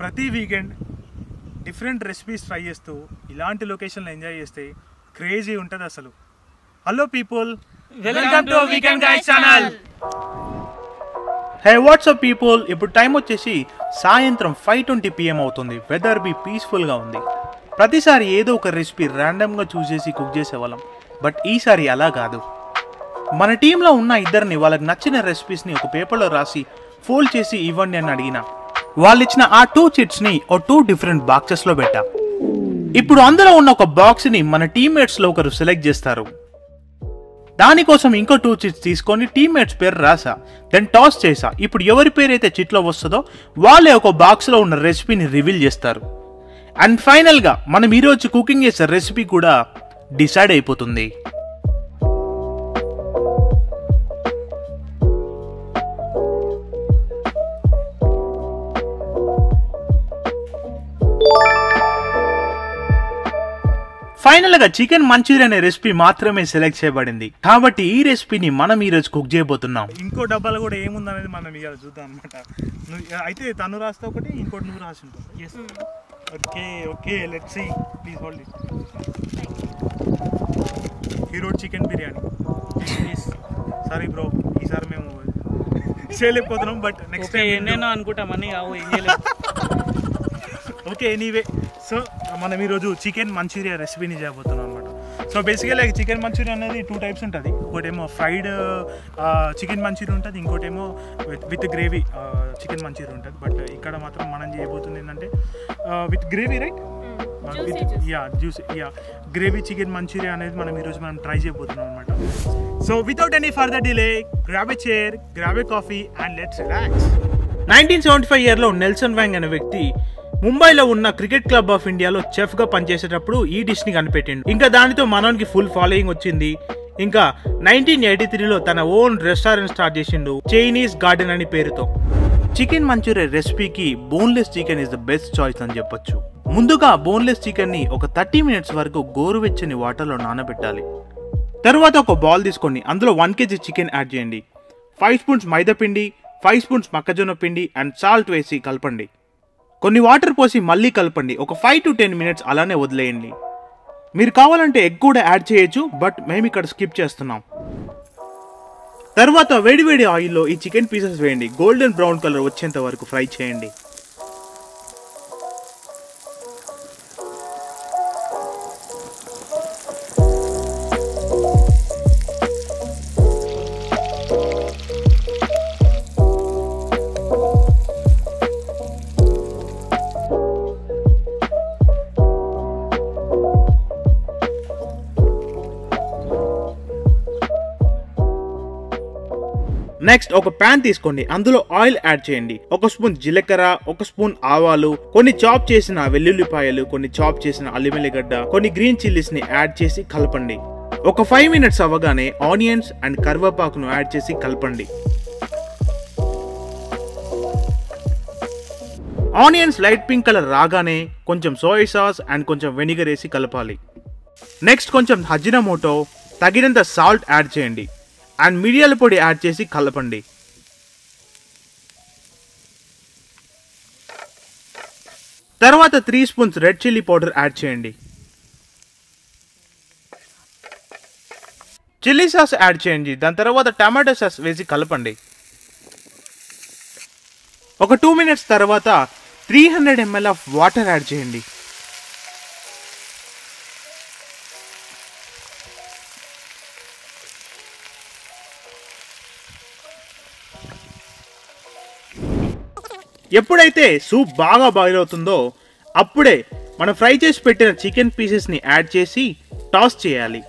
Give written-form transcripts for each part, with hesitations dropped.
ప్రతి weekend different recipes try చేస్తూ ఇలాంటి లొకేషన్లో ఎంజాయ్ చేస్తే క్రేజీ ఉంటుంది అసలు. Hello people, welcome to weekend guys channel. Hey WhatsApp people, ఇప్పుడు టైం వచ్చేసి సాయంత్రం 5:20 PM అవుతుంది. వెదర్ బి పీస్ఫుల్గా ఉంది. ప్రతిసారి ఏదో ఒక రెసిపీ ర్యాండమ్గా చూస్ చేసి కుక్ చేసేవాళ్ళం, బట్ ఈసారి అలా కాదు. మన టీంలో ఉన్న ఇద్దరిని వాళ్ళకి నచ్చిన రెసిపీస్ని ఒక పేపర్లో రాసి ఫోల్డ్ చేసి ఇవ్వండి అని అడిగిన వాళ్ళు ఇచ్చిన ఆ 2 చిట్స్ని ఓ 2 డిఫరెంట్ బాక్సెస్లో పెట్టా. ఇప్పుడు అందులో ఉన్న ఒక బాక్స్ని మన టీమ్మేట్స్లో ఒకరు సెలెక్ట్ చేస్తారు. దానికోసం ఇంకో 2 చిట్స్ తీసుకొని టీమ్మేట్స్ పేరు రాసా, దెన్ టాస్ చేసా. ఇప్పుడు ఎవరి పేరు అయితే చిట్లో వస్తుందో వాళ్ళే ఒక బాక్స్లో ఉన్న రెసిపీని రివీల్ చేస్తారు. అండ్ ఫైనల్గా మనం ఈరోజు కుకింగ్ చేసే రెసిపీ కూడా డిసైడ్ అయిపోతుంది. ఫైనల్గా చికెన్ మంచూరియన్ అనే రెసిపీ మాత్రమే సెలెక్ట్ చేయబడింది, కాబట్టి ఈ రెసిపీని మనం ఈరోజు కుక్ చేయబోతున్నాం. ఇంకో డబ్బాలో కూడా ఏముందనేది మనం ఇవాళ చూద్దాం అనమాట. అయితే తను రాస్తే ఒకటి, ఇంకోటి నువ్వు రాసి ఉంటావు. Okay okay, let's see. Please hold it. Hero chicken biryani. Sorry bro, ఈసారి మేము చేయలేకపోతున్నాం, బట్ నెక్స్ట్ టైం నేను అనుకుంటామని. Okay, anyway. సో మనం ఈరోజు చికెన్ మంచూరియా రెసిపీని చేయబోతున్నాం అనమాట. సో బేసికలీ చికెన్ మంచూరియా అనేది 2 టైప్స్ ఉంటుంది. ఒకటేమో ఫ్రైడ్ చికెన్ మంచూరియా ఉంటుంది, ఇంకోటేమో విత్ గ్రేవీ చికెన్ మంచూరియా ఉంటుంది. బట్ ఇక్కడ మాత్రం మనం చేయబోతుంది ఏంటంటే with gravy, right? Gravy chicken manchuria అనేది మనం ట్రై చేయబోతున్నాం అనమాట. So without any further delay, grab a chair, grab a coffee and let's relax. 1975 ఇయర్లో నెల్సన్ వ్యాంగ్ అనే వ్యక్తి ముంబైలో ఉన్న క్రికెట్ క్లబ్ ఆఫ్ ఇండియాలో చెఫ్గా పనిచేసేటప్పుడు ఈ డిష్ని కనిపెట్టిండు. ఇంకా దానితో మనోనికి ఫుల్ ఫాలోయింగ్ వచ్చింది. ఇంకా 1983లో తన ఓన్ రెస్టారెంట్ స్టార్ట్ చేసిండు, చైనీస్ గార్డెన్ అని పేరుతో. చికెన్ మంచూరియా రెసిపీకి boneless chicken is the best choice అని చెప్పొచ్చు. ముందుగా బోన్లెస్ చికెన్ని ఒక 30 మినిట్స్ వరకు గోరువెచ్చని వాటర్లో నానబెట్టాలి. తర్వాత ఒక బౌల్ తీసుకొని అందులో 1 kg చికెన్ యాడ్ చేయండి. 5 స్పూన్స్ మైదా పిండి, 5 స్పూన్స్ మొక్కజొన్న పిండి అండ్ సాల్ట్ వేసి కలపండి. కొన్ని వాటర్ పోసి మళ్ళీ కలపండి. ఒక 5 to 10 మినిట్స్ అలానే వదిలేయండి. మీరు కావాలంటే ఎగ్ కూడా యాడ్ చేయొచ్చు, బట్ మేము ఇక్కడ స్కిప్ చేస్తున్నాం. తర్వాత వేడివేడి ఆయిల్లో ఈ చికెన్ పీసెస్ వేయండి. గోల్డెన్ బ్రౌన్ కలర్ వచ్చేంత వరకు ఫ్రై చేయండి. నెక్స్ట్ ఒక ప్యాన్ తీసుకోండి, అందులో ఆయిల్ యాడ్ చేయండి. 1 స్పూన్ జీలకర్ర, 1 స్పూన్ ఆవాలు, కొన్ని చాప్ చేసిన వెల్లుల్లిపాయలు, కొన్ని చాప్ చేసిన అల్లం వెల్లిగడ్డ, కొన్ని గ్రీన్ చిల్లీస్ ని యాడ్ చేసి కలపండి. ఒక 5 మినిట్స్ అవ్వగానే ఆనియన్స్ అండ్ కరివేపాకును యాడ్ చేసి కలపండి. ఆనియన్స్ లైట్ పింక్ కలర్ రాగానే కొంచెం సోయా సాస్ అండ్ కొంచెం వెనిగర్ వేసి కలపాలి. నెక్స్ట్ కొంచెం అజినోమోటో, తగినంత సాల్ట్ యాడ్ చేయండి అండ్ మిరియాల పొడి యాడ్ చేసి కలపండి. తర్వాత 3 spoons red chilli powder add చేయండి. చిల్లీ సాస్ యాడ్ చేయండి. దాని తర్వాత టమాటో సాస్ వేసి కలపండి. ఒక 2 మినిట్స్ తర్వాత 300 ml ఆఫ్ వాటర్ యాడ్ చేయండి. ఎప్పుడైతే సూప్ బాగా బాయిల్ అవుతుందో అప్పుడే మనం ఫ్రై చేసి పెట్టిన చికెన్ పీసెస్ని యాడ్ చేసి టాస్ చేయాలి.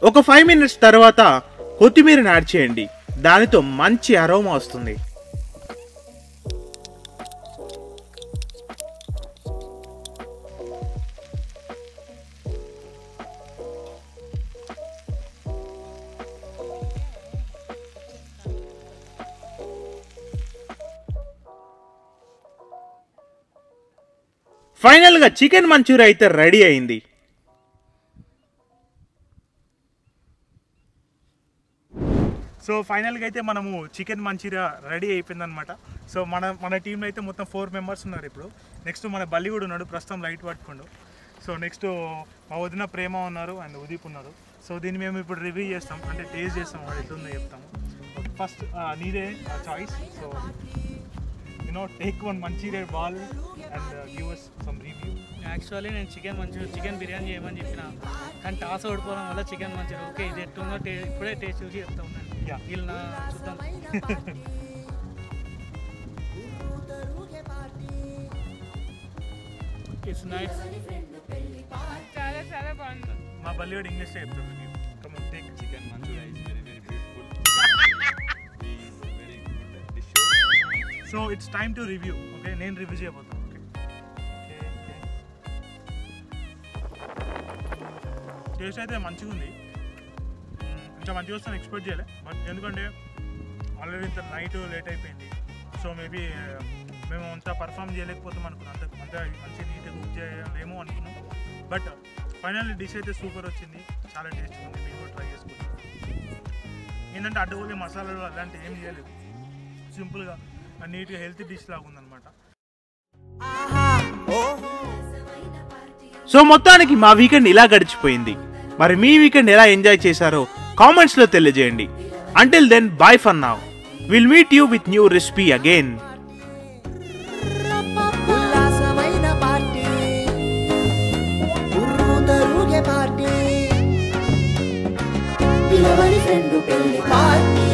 ఒక 5 మినిట్స్ తర్వాత కొత్తిమీరని యాడ్ చేయండి. దానితో మంచి అరోమా వస్తుంది. ఫైనల్గా చికెన్ మంచూరియా అయితే రెడీ అయింది. సో ఫైనల్గా అయితే మనము చికెన్ మంచూరియా రెడీ అయిపోయిందనమాట. సో మన టీంలో అయితే మొత్తం 4 మెంబర్స్ ఉన్నారు. ఇప్పుడు నెక్స్ట్ మన బల్లి కూడా ఉన్నాడు, ప్రస్తుతం లైట్ పట్టుకోండు. సో నెక్స్ట్ మా వదిన ప్రేమ ఉన్నారు అండ్ ఉదీప్ ఉన్నారు. సో దీన్ని మేము ఇప్పుడు రివ్యూ చేస్తాం, అంటే టేస్ట్ చేస్తాం, వాడు ఎట్లుందో చెప్తాము. ఫస్ట్ నీదే choice. So take one manchuria ball and give us some review. Actually నేను చికెన్ బిర్యానీ చేయమని చెప్పిన, కానీ టాస్ ఓడిపోవడం వల్ల చికెన్ మంచూరియా ఓకే ఇది ఎట్టుందో ఇప్పుడే టేస్ట్ చూసి చెప్తా ఉన్నాను. వీళ్ళు నా చూద్దాం. ఇట్స్ నైస్, చాలా చాలా బాగుంది. మా బల్లివాడు ఇంగ్లీష్ చెప్తాడు. Come on take. Chicken manchurian is very very beautiful. Very good dish. So it's time to review. Okay, నేను రివ్యూ చేయబోతాను. ఓకే, టేస్ట్ అయితే మంచిగా ఉంది. ఇంకా మంచిగా వస్తాను ఎక్స్పెక్ట్ చేయలే, బట్ ఎందుకంటే ఆల్రెడీ ఇంత నైట్ లేట్ అయిపోయింది. సో మేబీ మేము అంత పర్ఫామ్ చేయలేకపోతాం అనుకున్నాం, అంత మంచిగా నీట్గా కుక్ చేయలేమో అనుకున్నాం. బట్ ఫైనల్లీ డిష్ అయితే సూపర్ వచ్చింది, చాలా టేస్ట్గా ఉంది. మీరు కూడా ట్రై చేసుకుంటాం. ఏంటంటే అడ్డుకోలే మసాలాలు అలాంటివి ఏం చేయలేదు, సింపుల్గా నీట్గా హెల్తీ డిష్ లాగా ఉందన్నమాట. సో మొత్తానికి మా వీకెండ్ ఇలా గడిచిపోయింది. మరి మీ వీకెండ్ ఎలా ఎంజాయ్ చేశారో కామెంట్స్లో తెలియజేయండి. Until then, bye for now. Will meet you with new recipe again. పిలవని ఫ్రెండ్ పెళ్లి పార్టీ.